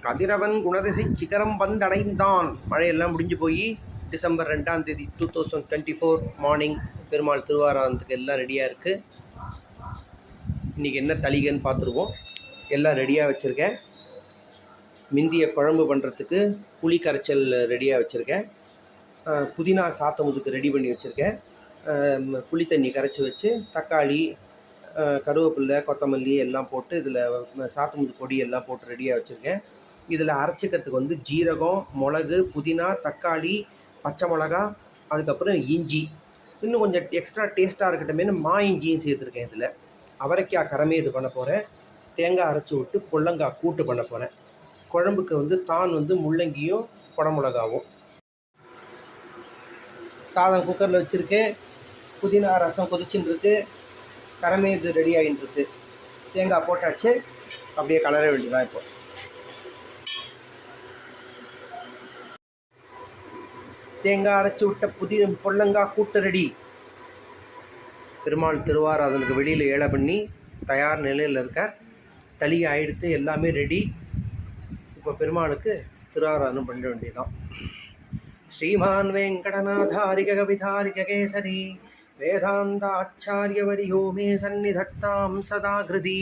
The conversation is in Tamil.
கதிரவன் குணதிசை சிகரம் வந்தடைந்தான். மழையெல்லாம் முடிஞ்சு போய் டிசம்பர் 2ஆம் தேதி 2024 மார்னிங் பெருமாள் திருவாராதனத்துக்கு எல்லாம் ரெடியாக இருக்குது. இன்றைக்கி என்ன தளிகைன்னு பார்த்துருவோம். எல்லாம் ரெடியாக வச்சுருக்கேன். மிந்திய குழம்பு பண்ணுறதுக்கு புளி கரைச்சல் ரெடியாக வச்சுருக்கேன். புதினா சாத்தமுதுக்கு ரெடி பண்ணி வச்சுருக்கேன். புளி தண்ணி கரைச்சி வச்சு தக்காளி கருவேப்பில்லை கொத்தமல்லி எல்லாம் போட்டு இதில் சாத்தமுது பொடி எல்லாம் போட்டு ரெடியாக வச்சுருக்கேன். இதில் அரைச்சிக்கிறதுக்கு வந்து ஜீரகம், மிளகு, புதினா, தக்காளி, பச்சை மிளகா, அதுக்கப்புறம் இஞ்சி, இன்னும் கொஞ்சம் எக்ஸ்ட்ரா டேஸ்ட்டாக இருக்கட்டுமேனு இஞ்சியும் சேர்த்துருக்கேன். இதில் அவரைக்காய் கரமே இது பண்ண போகிறேன். தேங்காய் அரைச்சி விட்டு பொல்லங்காய் கூட்டு பண்ண போகிறேன். குழம்புக்கு வந்து தான் வந்து முள்ளங்கியும் குடமிளகாவும். சாதம் குக்கரில் வச்சுருக்கேன். புதினா ரசம் கொதிச்சுன்னு இருக்கு. கரமே இது ரெடி ஆகிட்டுருக்கு. தேங்காய் போட்டாச்சு. அப்படியே கலர வேண்டியதான். இப்போ தேங்காய் அரைச்சி விட்ட பொல்லங்காய் கூட்டு ரெடி. பெருமாள் திருவாராதனுக்கு வெளியில் ஏழை பண்ணி தயார் நிலையில் இருக்கார். தளிகை ஆயிடுத்து, எல்லாமே ரெடி. இப்போ பெருமாளுக்கு திருவாராதனம் பண்ண வேண்டியதான். ஸ்ரீமான் வெங்கடநாதாரிக கவிதாரிக கேசரி வேதாந்தாச்சாரியவரியோ மே சந்நிதத்தாம் சதா கிருதி.